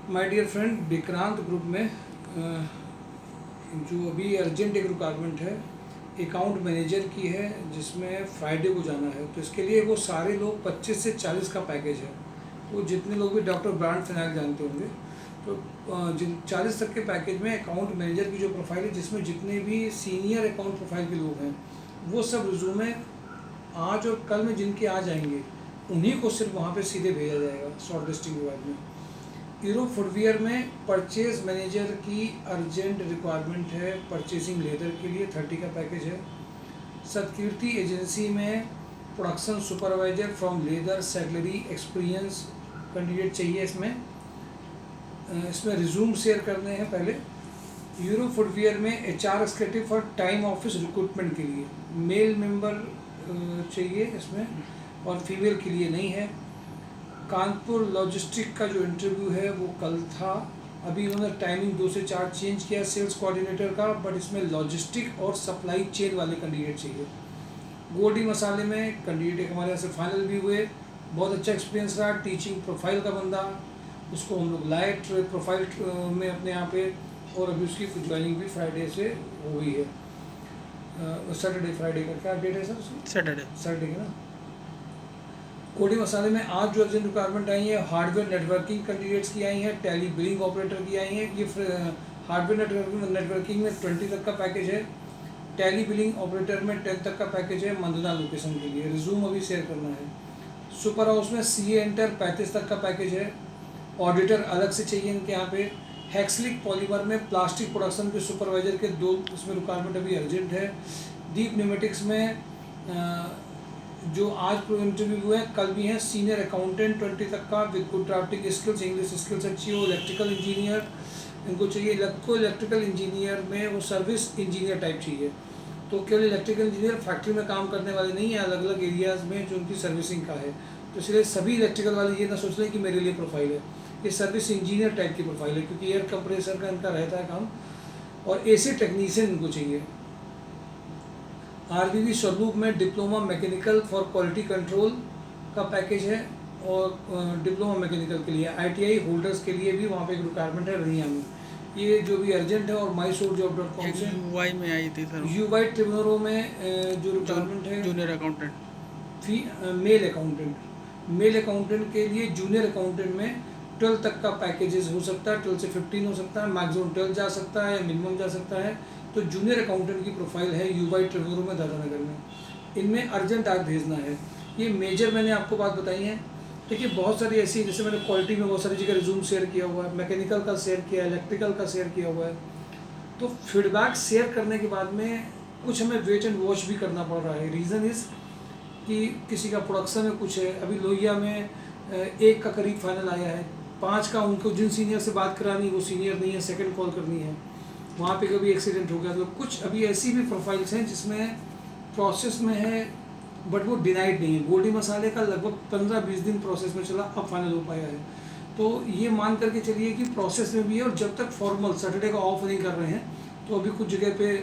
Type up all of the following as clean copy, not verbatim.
My dear friend, Vikrant group में जो अभी अर्जेंट एक रिक्वायरमेंट है अकाउंट मैनेजर की है, जिसमें फ्राइडे को जाना है। तो इसके लिए वो सारे लोग 25 से 40 का पैकेज है। वो जितने लोग भी डॉक्टर ब्रांड फिनाइल जानते होंगे, तो जिन 40 तक के पैकेज में अकाउंट मैनेजर की जो प्रोफाइल है, जिसमें जितने भी सीनियर अकाउंट प्रोफाइल के लोग हैं वो सब रिज्यूमे आज और कल में जिनके आ जाएंगे उन्हीं को सिर्फ वहाँ पे सीधे भेजा जाएगा शॉर्ट लिस्टिंग के बाद में। यूरो फुटवियर में परचेज मैनेजर की अर्जेंट रिक्वायरमेंट है, परचेसिंग लेदर के लिए 30 का पैकेज है। सतकीर्ति एजेंसी में production supervisor from leather salary experience candidate चाहिए। इसमें रिज्यूम शेयर करने हैं पहले। यूरो फुटवियर में HR executive for time office recruitment के लिए मेल मेंबर चाहिए इसमें, और फीमेल के लिए नहीं है। कानपुर लॉजिस्टिक का जो इंटरव्यू है वो कल था। अभी उन्होंने टाइमिंग 2 से 4 चेंज किया सेल्स कोऑर्डिनेटर का, बट इसमें लॉजिस्टिक और सप्लाई चेन वाले कैंडिडेट चाहिए। गोल्डी मसाले में कैंडिडेट एक हमारे यहाँ से फाइनल भी हुए, बहुत अच्छा एक्सपीरियंस रहा, टीचिंग प्रोफाइल का बंदा, उसको हम लोग लाए प्रोफाइल में अपने यहाँ पे, और अभी उसकी ज्वाइनिंग भी फ्राइडे से हो गई है। सैटरडे फ्राइडे का क्या डेट है सर उसकी? सैटरडे का ना। कोडी मसाले में आज जो अर्जेंट रिक्वायरमेंट आई है हार्डवेयर नेटवर्किंग कैंडिडेट्स की आई हैं, टैली बिलिंग ऑपरेटर की आई हैं। ये हार्डवेयर नेटवर्किंग में 20 तक का पैकेज है, टैली बिलिंग ऑपरेटर में 10 तक का पैकेज है, मंदना लोकेशन के लिए। रिज्यूम अभी शेयर करना है। सुपर हाउस में CA एंटर 35 तक का पैकेज है, ऑडिटर अलग से चाहिए इनके यहाँ पे। हैक्सलिक पॉलीमर में प्लास्टिक प्रोडक्शन के सुपरवाइजर के 2 इसमें रिक्वायरमेंट अभी अर्जेंट है। दीप न्यूमेटिक्स में जो आज इंटरव्यू हुए हैं कल भी हैं, सीनियर अकाउंटेंट 20 तक का with good drafting skills, English skills अच्छी हो। इलेक्ट्रिकल इंजीनियर इनको चाहिए। इलेक्ट्रिकल इंजीनियर में वो सर्विस इंजीनियर टाइप चाहिए। तो केवल इलेक्ट्रिकल इंजीनियर फैक्ट्री में काम करने वाले नहीं है, अलग अलग एरियाज़ में जो उनकी सर्विसिंग का है। तो इसलिए सभी इलेक्ट्रिकल वाले ये ना सोच लें कि मेरे लिए प्रोफाइल है, ये सर्विस इंजीनियर टाइप की प्रोफाइल है, क्योंकि एयर कंप्रेसर का इनका रहता है काम। और AC टेक्नीशियन इनको चाहिए। RBV स्वरूप में diploma mechanical for quality control का पैकेज है, और डिप्लोमा मैकेनिकल के लिए ITI होल्डर्स के लिए भी वहाँ पे एक रिक्वायरमेंट है रनिया में। ये जो भी अर्जेंट है। और mysourjob.com से UI में आई थी सर, UI ट्रिब्यूनरो में जो रिक्वायरमेंट है जूनियर अकाउंटेंट मेल अकाउंटेंट के लिए जूनियर अकाउंटेंट में 12 तक का पैकेजेस हो सकता है, 12 से 15 हो सकता है, मैक्सिमम 12 जा सकता है या मिनिमम जा सकता है। तो जूनियर अकाउंटेंट की प्रोफाइल है UI ट्रिब्यूनरो में दादानगर में। इनमें अर्जेंट आज भेजना है। ये मेजर मैंने आपको बात बताई है। देखिए बहुत सारी ऐसी, जैसे मैंने क्वालिटी में बहुत सारी जगह रिज्यूम शेयर किया हुआ है, मैकेनिकल का शेयर किया है, इलेक्ट्रिकल का शेयर किया हुआ है। तो फीडबैक शेयर करने के बाद में कुछ हमें वेट एंड वॉच भी करना पड़ रहा है। रीज़न इज़ कि किसी का प्रोडक्शन में कुछ है। अभी लोहिया में 1 का करीब फाइनल आया है, 5 का उनको जिन सीनियर से बात करानी वो सीनियर नहीं है, सेकंड कॉल करनी है, वहाँ पे कभी एक्सीडेंट हो गया। तो कुछ अभी ऐसी भी प्रोफाइल्स हैं जिसमें प्रोसेस में है बट वो डिनाइड नहीं है। गोल्डी मसाले का लगभग 15-20 दिन प्रोसेस में चला, अब फाइनल हो पाया है। तो ये मान करके चलिए कि प्रोसेस में भी है। और जब तक फॉर्मल सैटरडे का ऑफ नहीं कर रहे हैं, तो अभी कुछ जगह पे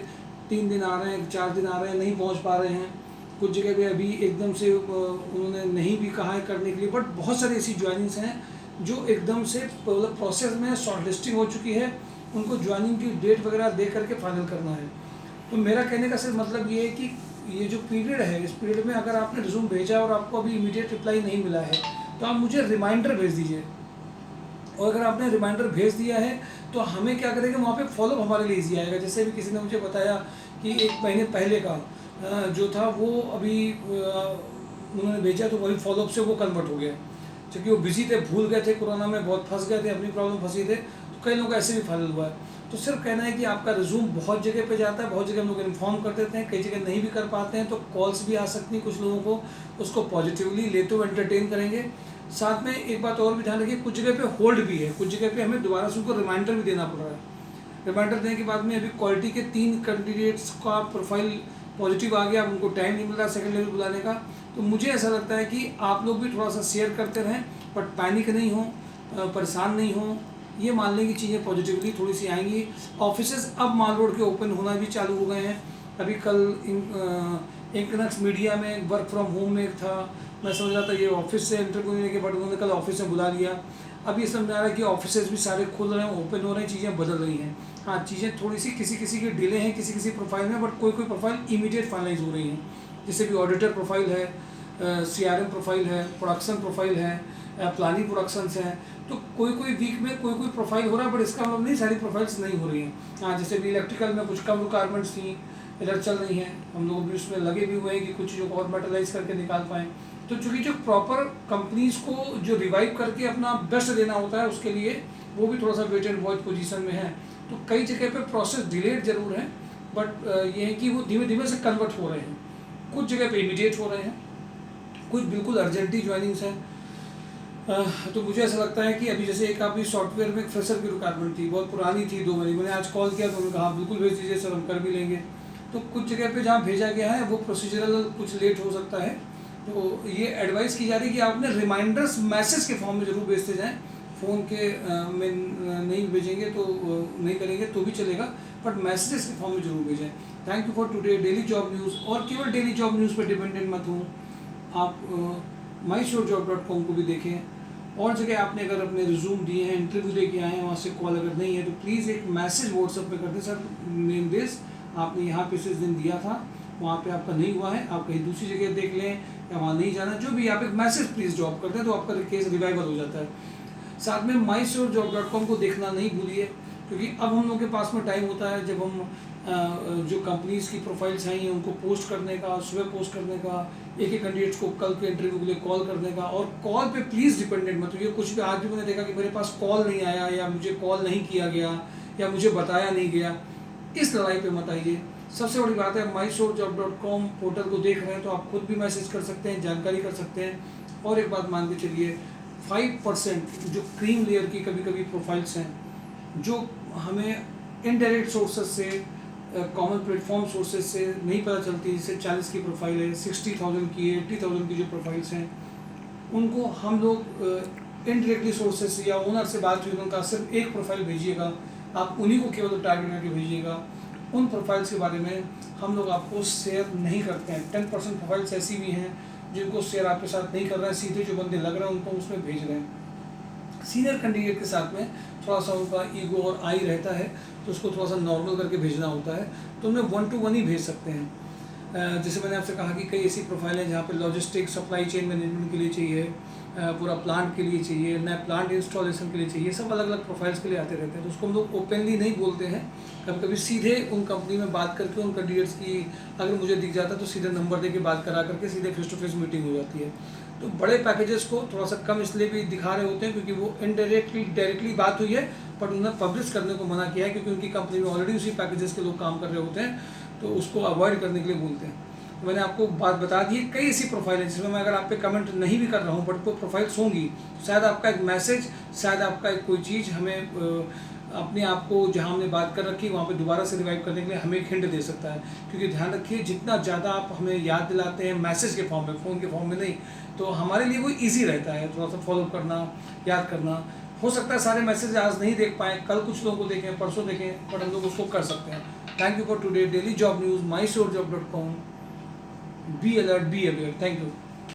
3 दिन आ रहे हैं, 4 दिन आ रहे हैं, नहीं पहुँच पा रहे हैं। कुछ जगह पे अभी एकदम से उन्होंने नहीं भी कहा है करने के लिए, बट बहुत सारी ऐसी ज्वाइनिंग्स हैं जो एकदम से प्रोसेस में शॉर्ट लिस्टिंग हो चुकी है, उनको ज्वाइनिंग की डेट वगैरह दे करके फाइनल करना है। तो मेरा कहने का सिर्फ मतलब ये है कि ये जो पीरियड है, इस पीरियड में अगर आपने रिज्यूम भेजा और आपको अभी इमीडिएट रिप्लाई नहीं मिला है, तो आप मुझे रिमाइंडर भेज दीजिए। और अगर आपने रिमाइंडर भेज दिया है तो हमें क्या करेंगे, वहाँ पे फॉलोअप हमारे लिए ईजी आएगा। जैसे भी किसी ने मुझे बताया कि 1 महीने पहले का जो था वो अभी उन्होंने भेजा, तो वही फॉलोअप से वो कन्वर्ट हो गया, क्योंकि वो बिजी थे, भूल गए थे, कोरोना में बहुत फंस गए थे, अपनी प्रॉब्लम फंसी थे। तो कई लोग ऐसे भी फाइनल हुआ है। तो सिर्फ कहना है कि आपका रिज्यूम बहुत जगह पे जाता है, बहुत जगह हम लोग इन्फॉर्म कर देते हैं, कई जगह नहीं भी कर पाते हैं, तो कॉल्स भी आ सकती हैं कुछ लोगों को, उसको पॉजिटिवली लेते हुए एंटरटेन करेंगे। साथ में एक बात और भी ध्यान रखिए, कुछ जगह पे होल्ड भी है, कुछ जगह पे हमें दोबारा से उनको रिमाइंडर भी देना पड़ रहा है। रिमाइंडर देने के बाद में अभी क्वालिटी के 3 कैंडिडेट्स का प्रोफाइल पॉजिटिव आ गया, अब उनको टाइम नहीं मिल रहा सेकंड लेवल बुलाने का। तो मुझे ऐसा लगता है कि आप लोग भी थोड़ा सा शेयर करते रहें, बट पैनिक नहीं हो, परेशान नहीं हो। ये मान लें कि चीज़ें पॉजिटिवली थोड़ी सी आएंगी। ऑफिसेज अब माल रोड के ओपन होना भी चालू हो गए हैं। अभी कल इंकनक्स मीडिया में वर्क फ्रॉम होम में एक था, मैं समझ रहा था ये ऑफिस से इंटरव्यू लेने के, बट उन्होंने कल ऑफिस में बुला लिया। अब ये समझ आ रहा है कि ऑफिसेज भी सारे खुल रहे हैं, ओपन हो रहे हैं, चीज़ें बदल रही हैं। हाँ, चीज़ें थोड़ी सी किसी किसी की डिले हैं, किसी किसी प्रोफाइल में, बट कोई कोई प्रोफाइल इमीडिएट फाइनलाइज हो रही हैं। जैसे कि ऑडिटर प्रोफाइल है, CRM प्रोफाइल है, प्रोडक्शन प्रोफाइल है, प्लानिंग प्रोडक्शंस हैं। तो कोई कोई वीक में कोई कोई प्रोफाइल हो रहा है, बट इसका मतलब नहीं सारी प्रोफाइल्स नहीं हो रही हैं। हाँ, जैसे भी इलेक्ट्रिकल में कुछ कम रिक्वायरमेंट्स थी, इधर चल रही हैं, हम लोग भी उसमें लगे भी हुए हैं कि कुछ चीज़ों को और मेटलाइज करके निकाल पाएँ। तो चूँकि जो प्रॉपर कंपनीज़ को जो रिवाइव करके अपना बेस्ट देना होता है, उसके लिए वो भी थोड़ा सा वेट एंड वॉच पोजीशन में है। तो कई जगह पे प्रोसेस डिलेड ज़रूर है, बट ये है कि वो धीमे धीमे से कन्वर्ट हो रहे हैं। कुछ जगह पे इमीडिएट हो रहे हैं, कुछ बिल्कुल अर्जेंटली ज्वाइनिंग्स हैं। तो मुझे ऐसा लगता है कि अभी जैसे एक अभी सॉफ्टवेयर में एक फ्रेशर की रिक्वायरमेंट थी, बहुत पुरानी थी, 2 महीने। मैंने आज कॉल किया तो उन्होंने कहा बिल्कुल भेज दीजिए सर, हम कर भी लेंगे। तो कुछ जगह पे जहाँ भेजा गया है वो प्रोसीजरल कुछ लेट हो सकता है। तो ये एडवाइस की जा रही है कि आप अपने रिमाइंडर्स मैसेज के फॉर्म में ज़रूर भेजते जाएँ। फ़ोन के में नहीं भेजेंगे तो नहीं करेंगे तो भी चलेगा, बट मैसेजेस के फॉर्म में ज़रूर भेजें। Thank you for today daily job news. और केवल डेली जॉब न्यूज़ पर डिपेंडेंट मत हो, आप mysurejob.com को भी देखें। और जगह आपने अगर अपने रिज्यूम दिए हैं, इंटरव्यू दे के आए हैं, वहाँ से कॉल अगर नहीं है तो प्लीज़ एक मैसेज व्हाट्सएप पे कर दें, सर नेम दिस, आपने यहाँ पे इस दिन दिया था, वहाँ पे आपका नहीं हुआ है, आप कहीं दूसरी जगह देख लें या वहाँ नहीं जाना, जो भी आप एक मैसेज प्लीज़ ड्रॉप कर दें तो आपका केस रिवाइवल हो जाता है। साथ में mysurejob.com को देखना नहीं भूलिए, क्योंकि अब हम लोग के पास में टाइम होता है जब हम जो कंपनीज़ की प्रोफाइल्स आई हैं उनको पोस्ट करने का, सुबह पोस्ट करने का, एक एक कैंडिडेट्स को कल के इंटरव्यू के लिए कॉल करने का। और कॉल पे प्लीज़ डिपेंडेंट मत होइए। कुछ भी आज भी मैंने देखा कि मेरे पास कॉल नहीं आया, या मुझे कॉल नहीं किया गया, या मुझे बताया नहीं गया, इस लड़ाई पे मत आइए। सबसे बड़ी बात है, mysurejob.com पोर्टल को देख रहे हैं तो आप खुद भी मैसेज कर सकते हैं, जानकारी कर सकते हैं। और एक बात मान के चलिए, 5% जो क्रीम लेयर की कभी कभी प्रोफाइल्स हैं, जो हमें इनडायरेक्ट सोर्सेज से, कॉमन प्लेटफॉर्म सोर्सेज से नहीं पता चलती, जैसे 40 की प्रोफाइल है, 60,000 की, 80,000 की जो प्रोफाइल्स हैं, उनको हम लोग इनडायरेक्टली सोर्सेज या ओनर से बात हुई, उनका सिर्फ एक प्रोफाइल भेजिएगा, आप उन्हीं को केवल टारगेट करके भेजिएगा। उन प्रोफाइल्स के बारे में हम लोग आपको शेयर नहीं करते हैं। 10% प्रोफाइल्स ऐसी भी हैं जिनको शेयर आपके साथ नहीं कर रहे हैं, सीधे जो बंदे लग रहे हैं उनको उसमें भेज रहे हैं। सीनियर कैंडिडेट के साथ में थोड़ा सा उनका ईगो और आई रहता है, तो उसको थोड़ा सा नॉर्मल करके भेजना होता है। तो उनमें 1 to 1 ही भेज सकते हैं। जैसे मैंने आपसे कहा कि कई ऐसी प्रोफाइल हैं जहाँ पे लॉजिस्टिक, सप्लाई चेन मैनेजमेंट के लिए चाहिए, पूरा प्लांट के लिए चाहिए, नया प्लांट इंस्टॉलेशन के लिए चाहिए, सब अलग अलग प्रोफाइल्स के लिए आते रहते हैं। तो उसको हम लोग ओपनली नहीं बोलते हैं, कभी कभी सीधे उन कंपनी में बात करके उन कैंडिडेट्स की अगर मुझे दिख जाता है तो सीधे नंबर दे के बात करा करके सीधे फेस टू फेस मीटिंग हो जाती है। तो बड़े पैकेजेस को थोड़ा सा कम इसलिए भी दिखा रहे होते हैं क्योंकि वो डायरेक्टली बात हुई है, बट उन्होंने पब्लिश करने को मना किया है क्योंकि उनकी कंपनी में ऑलरेडी उसी पैकेजेस के लोग काम कर रहे होते हैं, तो उसको अवॉइड करने के लिए बोलते हैं। तो मैंने आपको बात बता दी है। कई ऐसी प्रोफाइल है जिसमें मैं अगर आप पे कमेंट नहीं भी कर रहा हूँ, बट वो प्रोफाइल्स होंगी, शायद आपका एक मैसेज, शायद आपका एक कोई चीज़ हमें अपने आप को जहाँ हमने बात कर रखी वहाँ पे दोबारा से रिवाइव करने के लिए हमें एक हिंट दे सकता है। क्योंकि ध्यान रखिए, जितना ज़्यादा आप हमें याद दिलाते हैं मैसेज के फॉर्म में, फ़ोन के फॉर्म में नहीं, तो हमारे लिए वो ईजी रहता है थोड़ा सा फॉलो करना, याद करना। हो सकता है सारे मैसेज आज नहीं देख पाएँ, कल कुछ लोगों को देखें, परसों देखें, बट हम लोग उसको कर सकते हैं। Thank you for today daily job news, mysurejob.com। Be alert, be aware. Thank you.